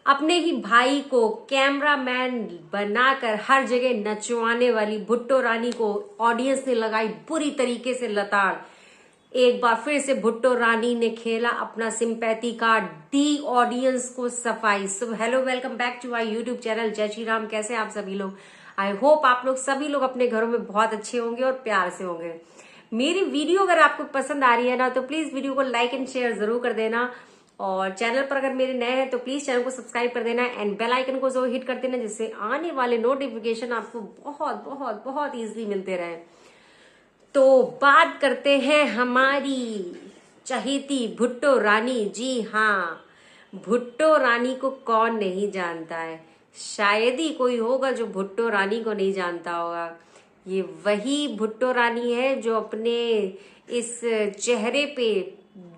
अपने ही भाई को कैमरामैन बनाकर हर जगह नचवाने वाली भुट्टो रानी को ऑडियंस ने लगाई बुरी तरीके से लताड़। एक बार फिर से भुट्टो रानी ने खेला अपना सिंपैथी कार्ड, दी ऑडियंस को सफाई। So hello, welcome back to my YouTube channel जय श्री राम। कैसे आप सभी लोग? आई होप आप लोग सभी लोग अपने घरों में बहुत अच्छे होंगे और प्यार से होंगे। मेरी वीडियो अगर आपको पसंद आ रही है ना तो प्लीज वीडियो को लाइक एंड शेयर जरूर कर देना, और चैनल पर अगर मेरे नए हैं तो प्लीज चैनल को सब्सक्राइब कर देना एंड बेल आइकन को जरूर हिट कर देना, जिससे आने वाले नोटिफिकेशन आपको बहुत बहुत बहुत इजीली मिलते रहे। तो बात करते हैं हमारी चहेती भुट्टो रानी। जी हाँ, भुट्टो रानी को कौन नहीं जानता है? शायद ही कोई होगा जो भुट्टो रानी को नहीं जानता होगा। ये वही भुट्टो रानी है जो अपने इस चेहरे पे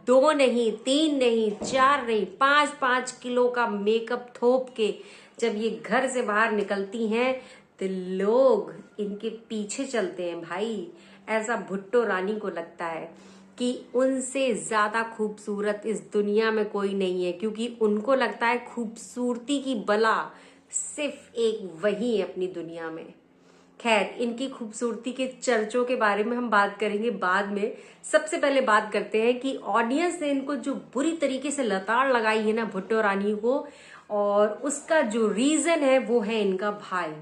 2 नहीं, 3 नहीं, 4 नहीं, 5-5 किलो का मेकअप थोप के जब ये घर से बाहर निकलती हैं तो लोग इनके पीछे चलते हैं। भाई, ऐसा भुट्टो रानी को लगता है कि उनसे ज्यादा खूबसूरत इस दुनिया में कोई नहीं है, क्योंकि उनको लगता है खूबसूरती की बला सिर्फ एक वही है अपनी दुनिया में। खैर, इनकी खूबसूरती के चर्चों के बारे में हम बात करेंगे बाद में। सबसे पहले बात करते हैं कि ऑडियंस ने इनको जो बुरी तरीके से लताड़ लगाई है ना भुट्टो रानी को, और उसका जो रीजन है वो है इनका भाई।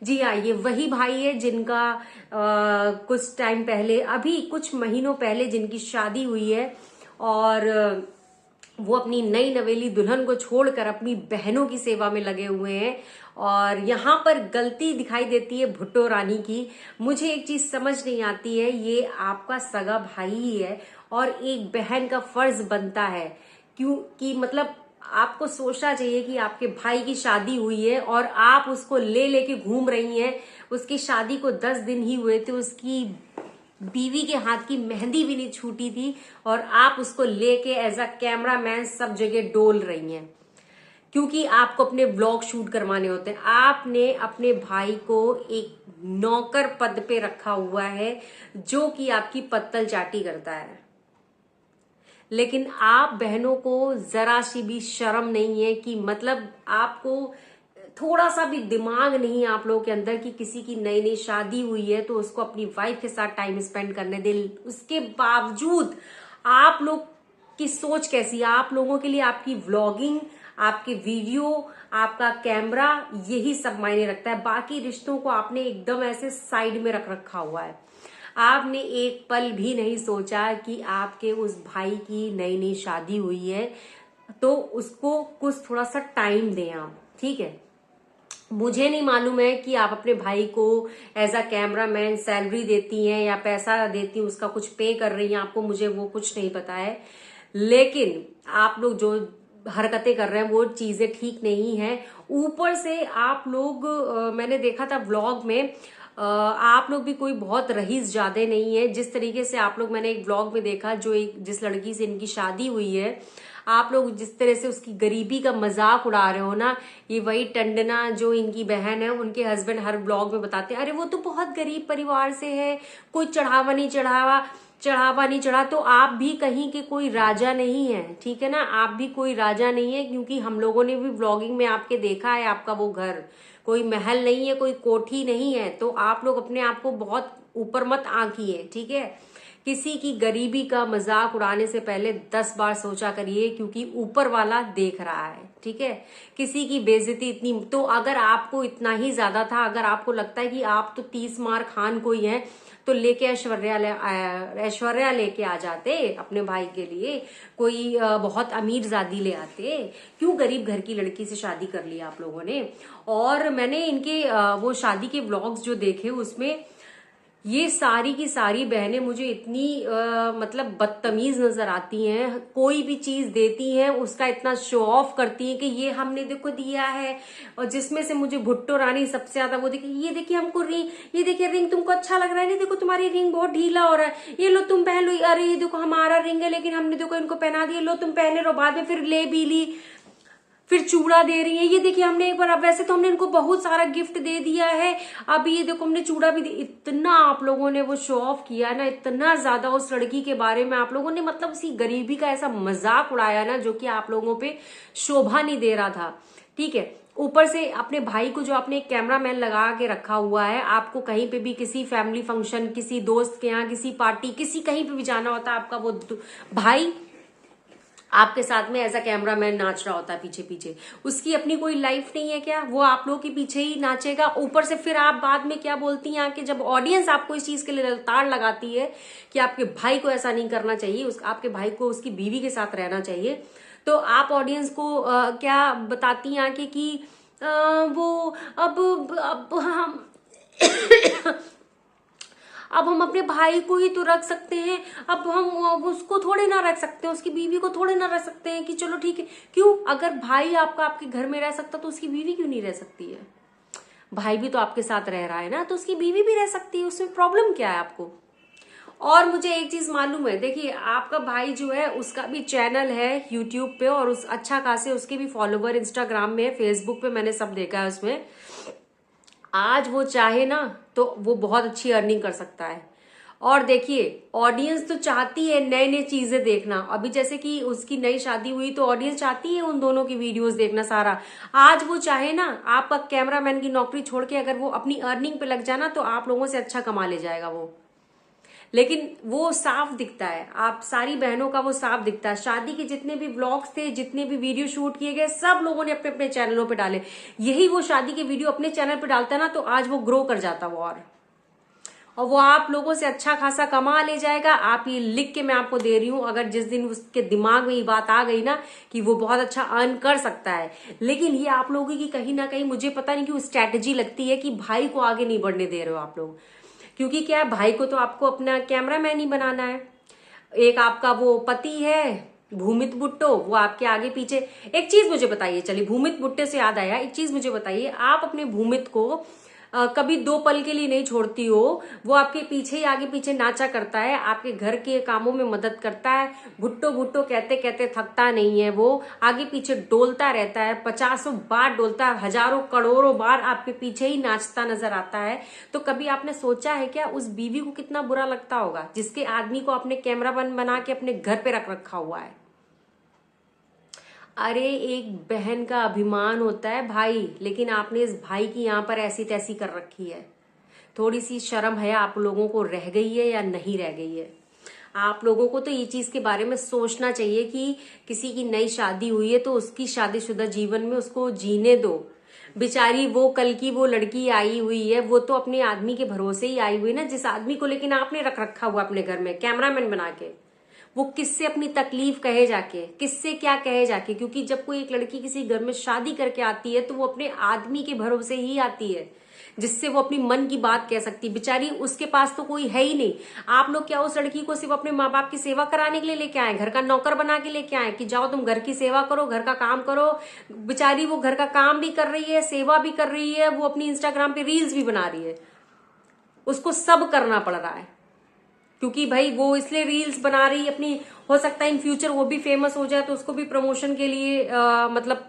जी हाँ, ये वही भाई है जिनका कुछ टाइम पहले, अभी कुछ महीनों पहले जिनकी शादी हुई है, और वो अपनी नई नवेली दुल्हन को छोड़कर अपनी बहनों की सेवा में लगे हुए हैं। और यहाँ पर गलती दिखाई देती है भुट्टो रानी की। मुझे एक चीज समझ नहीं आती है, ये आपका सगा भाई ही है और एक बहन का फर्ज बनता है क्यों कि मतलब आपको सोचना चाहिए कि आपके भाई की शादी हुई है और आप उसको लेके घूम रही हैं। उसकी शादी को 10 दिन ही हुए थे, उसकी बीवी के हाथ की मेहंदी भी नहीं छूटी थी, और आप उसको लेके एज अ कैमरामैन सब जगह डोल रही हैं क्योंकि आपको अपने व्लॉग शूट करवाने होते हैं। आपने अपने भाई को एक नौकर पद पे रखा हुआ है जो कि आपकी पत्तल चाटी करता है, लेकिन आप बहनों को जरा सी भी शर्म नहीं है कि मतलब आपको थोड़ा सा भी दिमाग नहीं है आप लोगों के अंदर कि किसी की नई नई शादी हुई है तो उसको अपनी वाइफ के साथ टाइम स्पेंड करने दे। उसके बावजूद आप लोग की सोच कैसी है? आप लोगों के लिए आपकी व्लॉगिंग, आपके वीडियो, आपका कैमरा, यही सब मायने रखता है। बाकी रिश्तों को आपने एकदम ऐसे साइड में रख रखा हुआ है। आपने एक पल भी नहीं सोचा कि आपके उस भाई की नई नई शादी हुई है तो उसको कुछ थोड़ा सा टाइम दें आप, ठीक है? मुझे नहीं मालूम है कि आप अपने भाई को एज अ कैमरामैन सैलरी देती हैं या पैसा देती हैं, उसका कुछ पे कर रही हैं आपको, मुझे वो कुछ नहीं पता है। लेकिन आप लोग जो हरकतें कर रहे हैं वो चीजें ठीक नहीं है। ऊपर से आप लोग मैंने देखा था व्लॉग में, आप लोग भी कोई बहुत रईस ज्यादा नहीं है। जिस तरीके से आप लोग, मैंने एक व्लॉग में देखा जो जिस लड़की से इनकी शादी हुई है, आप लोग जिस तरह से उसकी गरीबी का मजाक उड़ा रहे हो ना, ये वही टंडना जो इनकी बहन है, उनके हस्बैंड हर ब्लॉग में बताते हैं अरे वो तो बहुत गरीब परिवार से है, कोई चढ़ावा नहीं चढ़ा। तो आप भी कहीं के कोई राजा नहीं है, ठीक है ना? आप भी कोई राजा नहीं है, क्योंकि हम लोगों ने भी व्लॉगिंग में आपके देखा है। आपका वो घर कोई महल नहीं है, कोई कोठी नहीं है। तो आप लोग अपने आप को बहुत ऊपर मत आंकिए, ठीक है? किसी की गरीबी का मजाक उड़ाने से पहले 10 बार सोचा करिए, क्योंकि ऊपर वाला देख रहा है, ठीक है? किसी की बेइज्जती इतनी, तो अगर आपको इतना ही ज्यादा था, अगर आपको लगता है कि आप तो 30 मार खान कोई है, तो लेके ऐश्वर्या लेके आ जाते अपने भाई के लिए, कोई बहुत अमीर जादी ले आते। क्यों गरीब घर की लड़की से शादी कर लिया आप लोगों ने? और मैंने इनके वो शादी के व्लॉग्स जो देखे, उसमें ये सारी की सारी बहनें मुझे इतनी मतलब बदतमीज नजर आती हैं। कोई भी चीज देती हैं उसका इतना शो ऑफ करती हैं कि ये हमने देखो दिया है, और जिसमें से मुझे भुट्टो रानी सबसे ज्यादा, वो देखिए, ये देखिए हमको रिंग, ये देखिए रिंग तुमको अच्छा लग रहा है, नहीं देखो तुम्हारी रिंग बहुत ढीला हो रहा है, ये लो तुम पहन लो, अरे ये देखो हमारा रिंग है लेकिन हमने देखो इनको पहना दिया, लो तुम पहने रहो, बाद में फिर ले भी ली, फिर चूड़ा दे रही है, ये देखिए हमने एक बार, अब वैसे तो हमने इनको बहुत सारा गिफ्ट दे दिया है, अब ये देखो हमने चूड़ा भी इतना आप लोगों ने वो शो ऑफ किया ना, इतना ज्यादा उस लड़की के बारे में आप लोगों ने मतलब उसी गरीबी का ऐसा मजाक उड़ाया ना, जो कि आप लोगों पे शोभा नहीं दे रहा था। ठीक है। ऊपर से अपने भाई को जो आपने एक कैमरामैन लगा के रखा हुआ है, आपको कहीं पे भी किसी फैमिली फंक्शन, किसी दोस्त के यहाँ, किसी पार्टी, किसी कहीं पे भी जाना होता है, आपका वो भाई आपके साथ में ऐसा कैमरामैन नाच रहा होता है पीछे पीछे। उसकी अपनी कोई लाइफ नहीं है क्या? वो आप लोगों के पीछे ही नाचेगा। ऊपर से फिर आप बाद में क्या बोलती हैं आके, जब ऑडियंस आपको इस चीज के लिए ताड़ लगाती है कि आपके भाई को ऐसा नहीं करना चाहिए, आपके भाई को उसकी बीवी के साथ रहना चाहिए, तो आप ऑडियंस को क्या बताती हैं आके कि वो अब हम अब हम अपने भाई को ही तो रख सकते हैं, अब उसको थोड़े ना रख सकते हैं, उसकी बीवी को थोड़े ना रख सकते हैं कि चलो ठीक है। क्यों? अगर भाई आपका आपके घर में रह सकता तो उसकी बीवी क्यों नहीं रह सकती है? भाई भी तो आपके साथ रह रहा है ना, तो उसकी बीवी भी रह सकती है, उसमें प्रॉब्लम क्या है आपको? और मुझे एक चीज मालूम है, देखिए आपका भाई जो है उसका भी चैनल है यूट्यूब पे, और उस अच्छा खासे उसके भी फॉलोवर इंस्टाग्राम में, फेसबुक पे मैंने सब देखा है उसमें। आज वो चाहे ना तो वो बहुत अच्छी अर्निंग कर सकता है। और देखिए ऑडियंस तो चाहती है नए नए चीजें देखना। अभी जैसे कि उसकी नई शादी हुई तो ऑडियंस चाहती है उन दोनों की वीडियोस देखना सारा। आज वो चाहे ना, आपका कैमरामैन की नौकरी छोड़ के अगर वो अपनी अर्निंग पे लग जाना तो आप लोगों से अच्छा कमा ले जाएगा वो। लेकिन वो साफ दिखता है, आप सारी बहनों का वो साफ दिखता है। शादी के जितने भी व्लॉग्स थे, जितने भी वीडियो शूट किए गए, सब लोगों ने अपने अपने चैनलों पे डाले। यही वो शादी के वीडियो अपने चैनल पे डालता ना तो आज वो ग्रो कर जाता वो, और वो आप लोगों से अच्छा खासा कमा ले जाएगा। आप ये लिख के मैं आपको दे रही हूं, अगर जिस दिन उसके दिमाग में ये बात आ गई ना कि वो बहुत अच्छा अर्न कर सकता है। लेकिन ये आप लोगों की कहीं ना कहीं, मुझे पता नहीं क्यों स्ट्रैटेजी लगती है कि भाई को आगे नहीं बढ़ने दे रहे हो आप लोग। क्योंकि क्या है, भाई को तो आपको अपना कैमरामैन ही बनाना है। एक आपका वो पति है भूमित बुट्टो, वो आपके आगे पीछे। एक चीज मुझे बताइए, चलिए भूमित बुट्टे से याद आया, एक चीज मुझे बताइए, आप अपने भूमित को कभी दो पल के लिए नहीं छोड़ती हो। वो आपके पीछे ही आगे पीछे नाचा करता है, आपके घर के कामों में मदद करता है। भुट्टो भुट्टो कहते कहते थकता नहीं है, वो आगे पीछे डोलता रहता है, 50 बार डोलता है, हजारों करोड़ों बार आपके पीछे ही नाचता नजर आता है। तो कभी आपने सोचा है क्या उस बीवी को कितना बुरा लगता होगा जिसके आदमी को आपने कैमरा बना के अपने घर पे रख रखा हुआ है? अरे एक बहन का अभिमान होता है भाई, लेकिन आपने इस भाई की यहां पर ऐसी तैसी कर रखी है। थोड़ी सी शर्म है आप लोगों को रह गई है या नहीं रह गई है? आप लोगों को तो ये चीज के बारे में सोचना चाहिए कि किसी की नई शादी हुई है तो उसकी शादीशुदा जीवन में उसको जीने दो। बेचारी वो कल की वो लड़की आई हुई है, वो तो अपने आदमी के भरोसे ही आई हुई है ना, जिस आदमी को लेकिन आपने रख रखा हुआ अपने घर में कैमरामैन बना के। वो किससे अपनी तकलीफ कहे जाके, किससे क्या कहे जाके? क्योंकि जब कोई एक लड़की किसी घर में शादी करके आती है तो वो अपने आदमी के भरोसे ही आती है, जिससे वो अपनी मन की बात कह सकती है। बेचारी उसके पास तो कोई है ही नहीं। आप लोग क्या उस लड़की को सिर्फ अपने माँ बाप की सेवा कराने के लिए लेके आए, घर का नौकर बना के लेके आए कि जाओ तुम घर की सेवा करो, घर का काम करो? बेचारी वो घर का काम भी कर रही है, सेवा भी कर रही है, वो अपनी इंस्टाग्राम पे रील्स भी बना रही है। उसको सब करना पड़ रहा है क्योंकि भाई वो इसलिए रील्स बना रही अपनी। हो सकता है इन फ्यूचर वो भी फेमस हो जाए तो उसको भी प्रमोशन के लिए मतलब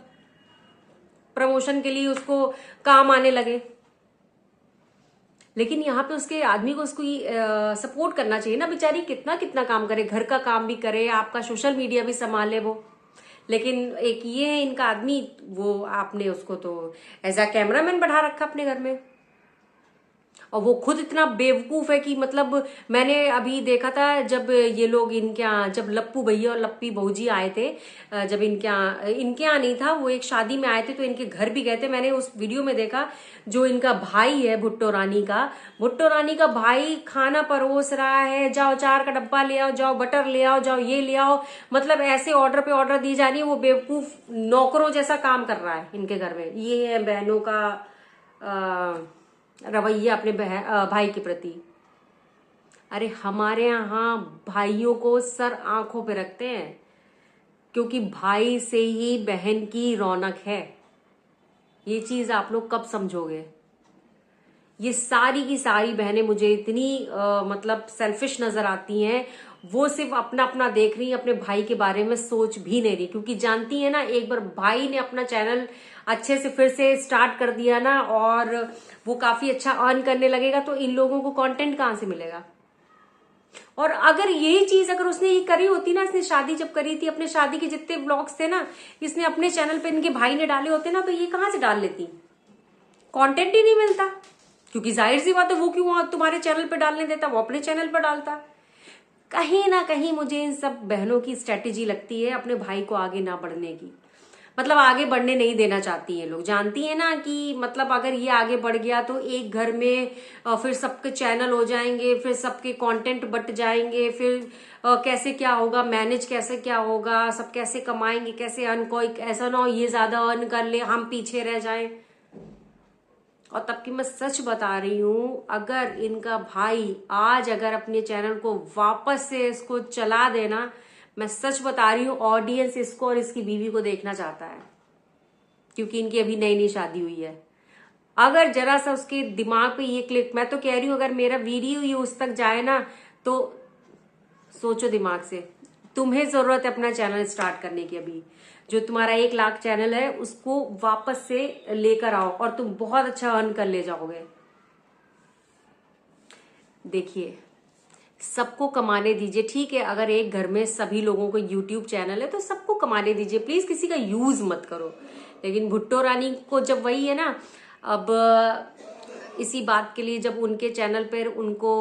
प्रमोशन के लिए उसको काम आने लगे। लेकिन यहाँ पे उसके आदमी को उसको सपोर्ट करना चाहिए ना। बेचारी कितना कितना काम करे, घर का काम भी करे, आपका सोशल मीडिया भी संभाले वो। लेकिन एक ये है इनका आदमी, वो आपने उसको तो एज अ कैमरामैन बढ़ा रखा अपने घर में। और वो खुद इतना बेवकूफ है कि मतलब मैंने अभी देखा था जब ये लोग इनके यहाँ, जब लप्पू भैया और लप्पी बहूजी आए थे, जब इनके यहाँ नहीं था, वो एक शादी में आए थे तो इनके घर भी गए थे। मैंने उस वीडियो में देखा जो इनका भाई है भुट्टो रानी का भाई खाना परोस रहा है, जाओ चार का डब्बा ले आओ, जाओ बटर ले आओ, जाओ ये ले आओ। मतलब ऐसे ऑर्डर पे ऑर्डर दी जा रही है। वो बेवकूफ नौकरों जैसा काम कर रहा है इनके घर में। ये है बहनों का रवैया अपने भाई के प्रति। अरे हमारे यहाँ भाइयों को सर आंखों पे रखते हैं, क्योंकि भाई से ही बहन की रौनक है। ये चीज आप लोग कब समझोगे? ये सारी की सारी बहनें मुझे इतनी मतलब सेल्फिश नजर आती हैं। वो सिर्फ अपना अपना देख रही है, अपने भाई के बारे में सोच भी नहीं रही, क्योंकि जानती है ना एक बार भाई ने अपना चैनल अच्छे से फिर से स्टार्ट कर दिया ना और वो काफी अच्छा अर्न करने लगेगा तो इन लोगों को कंटेंट कहां से मिलेगा? और अगर यही चीज अगर उसने ये करी होती ना, इसने शादी जब करी थी, अपने शादी के जितने ब्लॉग्स थे ना, इसने अपने चैनल पे इनके भाई ने डाले होते ना, तो ये कहां से डाल लेती, कंटेंट ही नहीं मिलता। क्योंकि जाहिर सी बात है, वो क्यों तुम्हारे चैनल पे डालने देता, वो अपने चैनल पर डालता। कहीं ना कहीं मुझे इन सब बहनों की स्ट्रेटेजी लगती है अपने भाई को आगे ना बढ़ने की, मतलब आगे बढ़ने नहीं देना चाहती हैं लोग। जानती है ना कि मतलब अगर ये आगे बढ़ गया तो एक घर में फिर सबके चैनल हो जाएंगे, फिर सबके कंटेंट बट जाएंगे, फिर कैसे क्या होगा, मैनेज कैसे क्या होगा, सब कैसे कमाएंगे, कैसे अर्न, कोई ऐसा ना हो ये ज्यादा अर्न कर ले हम पीछे रह जाएं। और तब की मैं सच बता रही हूं, अगर इनका भाई आज अगर अपने चैनल को वापस से इसको चला देना, मैं सच बता रही हूँ ऑडियंस इसको और इसकी बीवी को देखना चाहता है, क्योंकि इनकी अभी नई नई शादी हुई है। अगर जरा सा उसके दिमाग पे ये क्लिक, मैं तो कह रही हूँ अगर मेरा वीडियो ये उस तक जाए ना, तो सोचो दिमाग से, तुम्हें जरूरत है अपना चैनल स्टार्ट करने की। अभी जो तुम्हारा 1 लाख चैनल है उसको वापस से लेकर आओ और तुम बहुत अच्छा अर्न कर ले जाओगे। देखिए, सबको कमाने दीजिए, ठीक है। अगर एक घर में सभी लोगों को यूट्यूब चैनल है तो सबको कमाने दीजिए, प्लीज किसी का यूज मत करो। लेकिन भुट्टो रानी को जब वही है ना, अब इसी बात के लिए जब उनके चैनल पर उनको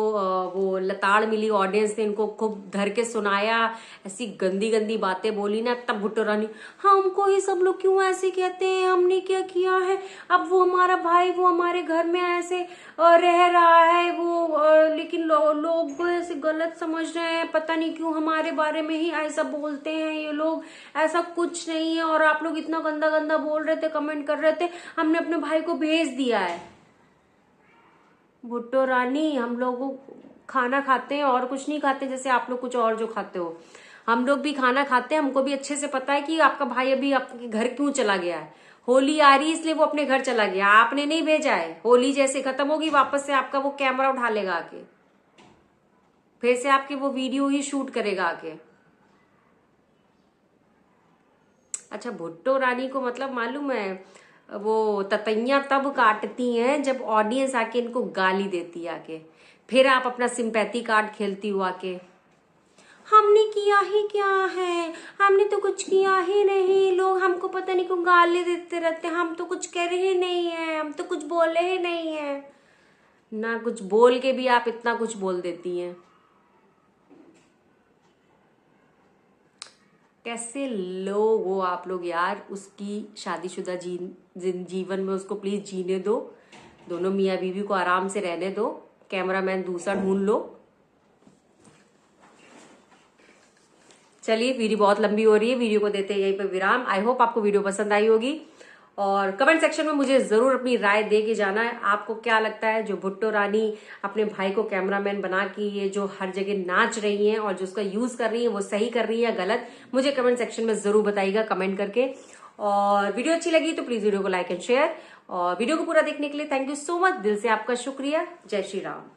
वो लताड़ मिली, ऑडियंस ने इनको खूब धर के सुनाया, ऐसी गंदी गंदी बातें बोली ना, तब भुट्टो रानी, हमको ही सब लोग क्यों ऐसे कहते हैं, हमने क्या किया है, अब वो हमारा भाई वो हमारे घर में ऐसे रह रहा है वो, लेकिन लोग ऐसे गलत समझ रहे हैं, पता नहीं क्यों हमारे बारे में ही ऐसा बोलते हैं ये लोग, ऐसा कुछ नहीं है, और आप लोग इतना गंदा गंदा बोल रहे थे, कमेंट कर रहे थे, हमने अपने भाई को भेज दिया है। भुट्टो रानी, हम लोग खाना खाते हैं और कुछ नहीं खाते जैसे आप लोग कुछ और जो खाते हो, हम लोग भी खाना खाते हैं, हमको भी अच्छे से पता है कि आपका भाई अभी आपके घर क्यों चला गया है। होली आ रही इसलिए वो अपने घर चला गया, आपने नहीं भेजा है। होली जैसे खत्म होगी वापस से आपका वो कैमरा उठा लेगा आके, फिर से आपके वो वीडियो ही शूट करेगा आके। अच्छा, भुट्टो रानी को मतलब मालूम है, वो ततैया तब काटती हैं जब ऑडियंस आके इनको गाली देती है आके, फिर आप अपना सिंपैथी कार्ड खेलती हो आके, हमने किया ही क्या है, हमने तो कुछ किया ही नहीं, लोग हमको पता नहीं क्यों गाली देते रहते, हम तो कुछ करे ही नहीं है, हम तो कुछ बोले ही नहीं है ना, कुछ बोल के भी आप इतना कुछ बोल देती हैं। कैसे लोग हो आप लोग यार। उसकी शादीशुदा जीवन में उसको प्लीज जीने दो, दोनों मियाँ बीवी को आराम से रहने दो, कैमरामैन दूसरा ढूंढ लो। चलिए, वीडियो बहुत लंबी हो रही है, वीडियो को देते हैं यहीं पर विराम। आई होप आपको वीडियो पसंद आई होगी, और कमेंट सेक्शन में मुझे जरूर अपनी राय दे के जाना है, आपको क्या लगता है जो भुट्टो रानी अपने भाई को कैमरामैन बना के ये जो हर जगह नाच रही हैं और जो उसका यूज कर रही है वो सही कर रही है या गलत, मुझे कमेंट सेक्शन में जरूर बताइएगा कमेंट करके। और वीडियो अच्छी लगी तो प्लीज वीडियो को लाइक एंड शेयर, और वीडियो को पूरा देखने के लिए थैंक यू सो मच, दिल से आपका शुक्रिया। जय श्री राम।